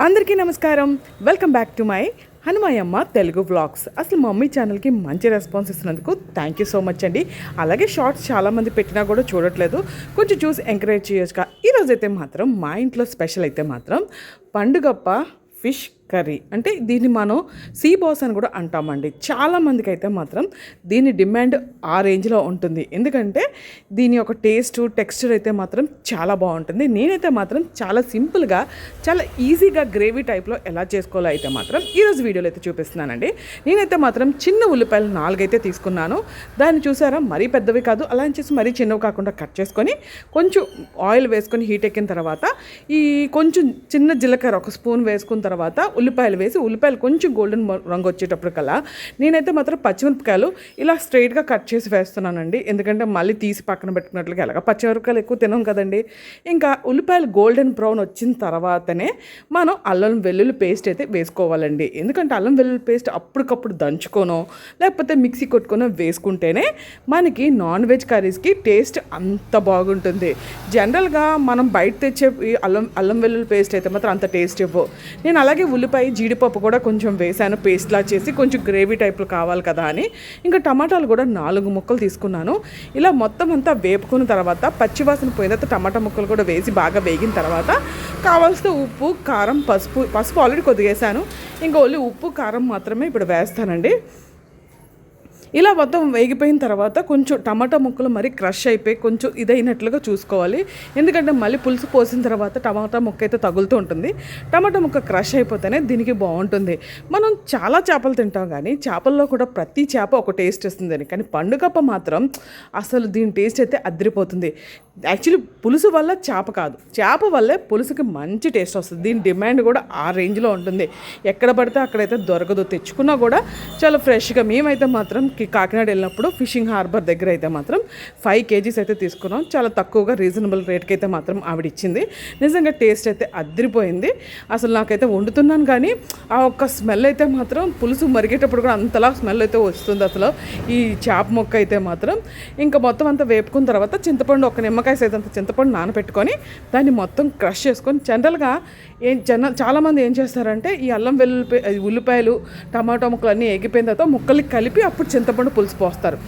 అందరికీ నమస్కారం. Welcome back to my Hanumayamma Telugu vlogs. అసలు మా మమ్మీ ఛానల్కి మంచి రెస్పాన్స్ ఇస్తున్నందుకు థ్యాంక్ యూ సో మచ్ అండి. అలాగే షార్ట్స్ చాలామంది పెట్టినా కూడా చూడట్లేదు, కొంచెం చూసి ఎంకరేజ్ చేయొచ్చుగా. ఈరోజైతే మాత్రం మా ఇంట్లో స్పెషల్ అయితే మాత్రం పండుగప్ప ఫిష్ కర్రీ. అంటే దీన్ని మనం సీ బాస్ అని కూడా అంటామండి. చాలామందికి అయితే మాత్రం దీని డిమాండ్ ఆ రేంజ్లో ఉంటుంది. ఎందుకంటే దీని యొక్క టేస్ట్ టెక్స్చర్ అయితే మాత్రం చాలా బాగుంటుంది. నేనైతే మాత్రం చాలా సింపుల్గా చాలా ఈజీగా గ్రేవీ టైప్లో ఎలా చేసుకోవాలో అయితే మాత్రం ఈరోజు వీడియోలో అయితే చూపిస్తున్నానండి. నేనైతే మాత్రం చిన్న ఉల్లిపాయలు 4 అయితే తీసుకున్నాను. దాన్ని చూసారా, మరీ పెద్దవి కాదు, అలా అని చేసి మరీ చిన్నవి కాకుండా కట్ చేసుకొని కొంచెం ఆయిల్ వేసుకొని హీట్ ఎక్కిన తర్వాత ఈ కొంచెం చిన్న జీలకర్ర 1 స్పూన్ వేసుకున్న తర్వాత ఉల్లిపాయలు వేసి, ఉల్లిపాయలు కొంచెం గోల్డెన్ రంగు వచ్చేటప్పటికల్లా నేనైతే మాత్రం పచ్చిమిరపకాయలు ఇలా స్ట్రైట్గా కట్ చేసి వేస్తున్నానండి. ఎందుకంటే మళ్ళీ తీసి పక్కన పెట్టుకున్నట్లుగా ఎలాగ పచ్చిమిరపకాయలు ఎక్కువ తినం కదండి. ఇంకా ఉల్లిపాయలు గోల్డెన్ బ్రౌన్ వచ్చిన తర్వాతనే మనం అల్లం వెల్లుల్లి పేస్ట్ అయితే వేసుకోవాలండి. ఎందుకంటే అల్లం వెల్లుల్లి పేస్ట్ అప్పటికప్పుడు దంచుకోనో లేకపోతే మిక్సీ కొట్టుకొనో వేసుకుంటేనే మనకి నాన్ వెజ్ కర్రీస్కి టేస్ట్ అంత బాగుంటుంది. జనరల్గా మనం బయట తెచ్చే అల్లం వెల్లుల్లి పేస్ట్ అయితే మాత్రం అంత టేస్ట్ ఇవ్వవు. నేను అలాగే ఉల్లిపాయ జీడిపప్పు కూడా కొంచెం వేసాను, పేస్ట్లా చేసి, కొంచెం గ్రేవీ టైప్లో కావాలి కదా అని. ఇంకా టమాటాలు కూడా 4 ముక్కలు తీసుకున్నాను. ఇలా మొత్తం అంతా వేపుకున్న తర్వాత పచ్చివాసన పోయిన తర్వాత టమాటా ముక్కలు కూడా వేసి బాగా వేగిన తర్వాత కావాల్సిన ఉప్పు, కారం, పసుపు ఆల్రెడీ కొద్దిగా వేసాను. ఇంకా ఓన్లీ ఉప్పు కారం మాత్రమే ఇప్పుడు వేస్తానండి. ఇలా మొత్తం వేగిపోయిన తర్వాత కొంచెం టమాటా ముక్కలు మరి క్రష్ అయిపోయి కొంచెం ఇదైనట్లుగా చూసుకోవాలి. ఎందుకంటే మళ్ళీ పులుసు పోసిన తర్వాత టమాటా ముక్క అయితే తగులుతూ ఉంటుంది. టమాటా ముక్క క్రష్ అయిపోతేనే దీనికి బాగుంటుంది. మనం చాలా చేపలు తింటాం కానీ చేపల్లో కూడా ప్రతి చేప ఒక టేస్ట్ వస్తుందని, కానీ పండుగప్ప మాత్రం అసలు దీని టేస్ట్ అయితే అదిరిపోతుంది. యాక్చువల్లీ పులుసు వల్ల చేప కాదు, చేప వల్లే పులుసుకి మంచి టేస్ట్ వస్తుంది. దీని డిమాండ్ కూడా ఆ రేంజ్లో ఉంటుంది. ఎక్కడ పడితే అక్కడైతే దొరకదు, తెచ్చుకున్నా కూడా చాలా ఫ్రెష్గా. మేమైతే మాత్రం కాకినాడ వెళ్ళినప్పుడు ఫిషింగ్ హార్బర్ దగ్గర అయితే మాత్రం 5 kgs అయితే తీసుకున్నాం. చాలా తక్కువగా రీజనబుల్ రేట్కి అయితే మాత్రం ఆవిడ ఇచ్చింది. నిజంగా టేస్ట్ అయితే అదిరిపోయింది. అసలు నాకైతే వండుతున్నాను కానీ ఆ ఒక్క స్మెల్ అయితే మాత్రం పులుసు మరిగేటప్పుడు కూడా అంతలా స్మెల్ అయితే వస్తుంది అసలు ఈ చేప మొక్క అయితే మాత్రం. ఇంకా మొత్తం అంతా వేపుకున్న తర్వాత చింతపండు, ఒక నిమ్మకాయ సైతంత చింతపండు నానబెట్టుకొని దాన్ని మొత్తం క్రష్ చేసుకొని, జనరల్గా చాలామంది ఏం చేస్తారంటే ఈ అల్లం వెల్లుల్లి ఉల్లిపాయలు టమాటో ముక్కలు అన్నీ ఎగిపోయిన తర్వాత ముక్కలకి కలిపి అప్పుడు చింతపండు పులుసు పోస్తారు.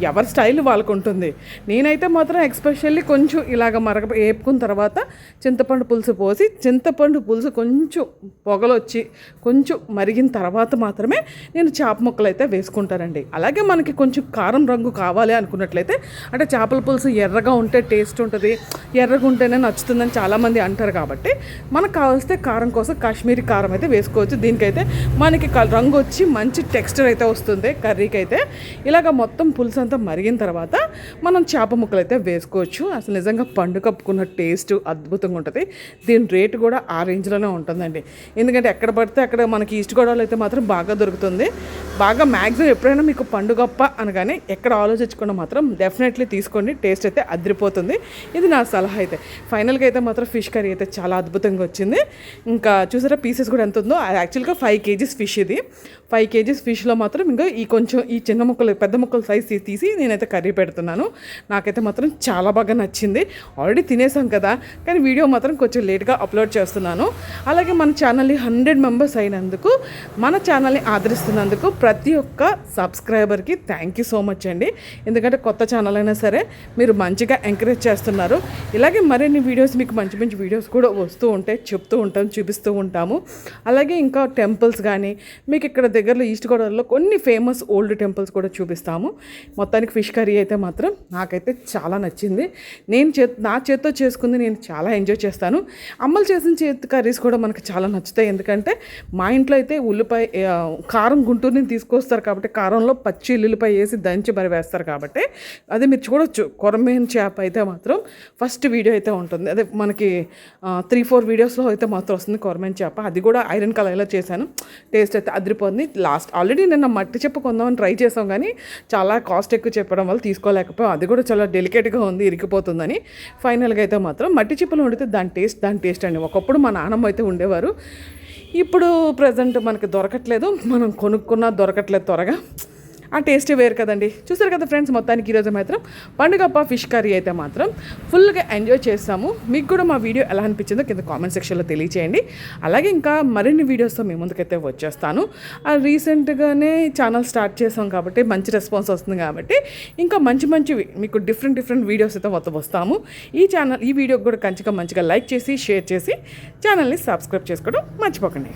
ఎవరి స్టైల్ వాళ్ళకు ఉంటుంది. నేనైతే మాత్రం ఎక్స్పెషల్లీ కొంచెం ఇలాగ వేపుకున్న తర్వాత చింతపండు పులుసు పోసి, చింతపండు పులుసు కొంచెం పొగలొచ్చి కొంచెం మరిగిన తర్వాత మాత్రమే నేను చేప ముక్కలు అయితే వేసుకుంటానండి. అలాగే మనకి కొంచెం కారం రంగు కావాలి అనుకున్నట్లయితే, అంటే చేపల పులుసు ఎర్రగా ఉంటే టేస్ట్ ఉంటుంది, ఎర్రగా ఉంటేనే నచ్చుతుందని చాలామంది అంటారు. కాబట్టి మనకు కావాల్స్తే కారం కోసం కాశ్మీరీ కారం అయితే వేసుకోవచ్చు. దీనికైతే మనకి రంగు వచ్చి మంచి టెక్స్చర్ అయితే వస్తుంది కర్రీకి అయితే. ఇలాగ మొత్తం పులుసు అంతా మరిగిన తర్వాత మనం చేప ముక్కలు అయితే వేసుకోవచ్చు. అసలు నిజంగా పండు కప్పుకున్న టేస్ట్ అద్భుతంగా ఉంటుంది. దీని రేటు కూడా ఆ రేంజ్లోనే ఉంటుందండి. ఎందుకంటే ఎక్కడ పడితే అక్కడ మనకి ఈస్ట్ గోదావరిలో అయితే మాత్రం బాగా దొరుకుతుంది. బాగా మ్యాక్సిమం ఎప్పుడైనా మీకు పండుగప్ప అనగానే ఎక్కడ ఆలోచించకుండా మాత్రం డెఫినెట్లీ తీసుకోండి, టేస్ట్ అయితే అదిరిపోతుంది. ఇది నా సలహా అయితే. ఫైనల్గా అయితే మాత్రం ఫిష్ కర్రీ అయితే చాలా అద్భుతంగా వచ్చింది. ఇంకా చూసారా పీసెస్ కూడా ఎంత ఉందో. యాక్చువల్గా 5 kgs ఫిష్ ఇది. 5 kgs ఫిష్లో మాత్రం ఇంకా ఈ కొంచెం ఈ చిన్న ముక్కలు పెద్ద ముక్కలు సైజ్ తీసి నేనైతే కర్రీ పెడుతున్నాను. నాకైతే మాత్రం చాలా బాగా నచ్చింది. ఆల్రెడీ తినేసాం కదా, కానీ వీడియో మాత్రం కొంచెం లేట్గా అప్లోడ్ చేస్తున్నాను. అలాగే మన ఛానల్ని 100 మెంబర్స్ అయినందుకు, మన ఛానల్ని ఆదరిస్తున్నందుకు ప్రతి ఒక్క సబ్స్క్రైబర్కి థ్యాంక్ యూ సో మచ్ అండి. ఎందుకంటే కొత్త ఛానల్ అయినా సరే మీరు మంచిగా ఎంకరేజ్ చేస్తున్నారు. ఇలాగే మరిన్ని వీడియోస్, మీకు మంచి మంచి వీడియోస్ కూడా వస్తూ ఉంటాయి, చెప్తూ ఉంటాం, చూపిస్తూ ఉంటాము. అలాగే ఇంకా టెంపుల్స్ కానీ మీకు ఇక్కడ దగ్గరలో ఈస్ట్ గోదావరిలో కొన్ని ఫేమస్ ఓల్డ్ టెంపుల్స్ కూడా చూపిస్తాము. మొత్తానికి ఫిష్ కర్రీ అయితే మాత్రం నాకైతే చాలా నచ్చింది. నా చేత్తో చేసుకుంది నేను చాలా ఎంజాయ్ చేస్తాను. అమ్మలు చేసిన చేతి కర్రీస్ కూడా మనకు చాలా నచ్చుతాయి. ఎందుకంటే మా ఇంట్లో అయితే ఉల్లిపాయ కారం గుంటూరుని తీసుకొస్తారు కాబట్టి కారంలో పచ్చి ఉల్లిపాయ వేసి దంచి మరి వేస్తారు కాబట్టి అది మీరు చూడొచ్చు. కొరమేన్ చేప అయితే మాత్రం ఫస్ట్ వీడియో అయితే ఉంటుంది. అదే మనకి 3-4 వీడియోస్లో అయితే మాత్రం వస్తుంది కొరమేన్ చేప. అది కూడా ఐరన్ కలర్లో చేశాను. టేస్ట్ అయితే అదిరిపోతుంది. ఆల్రెడీ నేను మట్టి చెప్ప కొందామని ట్రై చేసాం కానీ చాలా కాస్ట్ ఎక్కువ చెప్పడం వల్ల తీసుకోలేకపోయాం. అది కూడా చాలా డెలికేట్గా ఉంది, ఇరికిపోతుందని. ఫైనల్గా అయితే మాత్రం మట్టి చిప్పలు వండితే దాని టేస్ట్ అండి. ఒకప్పుడు మా నాన్నమ్మ అయితే ఉండేవారు. ఇప్పుడు ప్రజెంట్ మనకి దొరకట్లేదు, మనం కొనుక్కున్నా దొరకట్లేదు త్వరగా. ఆ టేస్టే వేరు కదండి. చూసారు కదా ఫ్రెండ్స్, మొత్తానికి ఈరోజు మాత్రం పండుగప్ప ఫిష్ కర్రీ అయితే మాత్రం ఫుల్గా ఎంజాయ్ చేస్తాము. మీకు కూడా మా వీడియో ఎలా అనిపించిందో కింద కామెంట్ సెక్షన్లో తెలియచేయండి. అలాగే ఇంకా మరిన్ని వీడియోస్తో మీ ముందుకైతే వచ్చేస్తాను. రీసెంట్గానే ఛానల్ స్టార్ట్ చేసాం కాబట్టి మంచి రెస్పాన్స్ వస్తుంది కాబట్టి ఇంకా మంచివి మీకు డిఫరెంట్ వీడియోస్ అయితే వస్తాము. ఈ వీడియోకి కూడా మంచిగా లైక్ చేసి షేర్ చేసి ఛానల్ని సబ్స్క్రైబ్ చేసుకోవడం మర్చిపోకండి.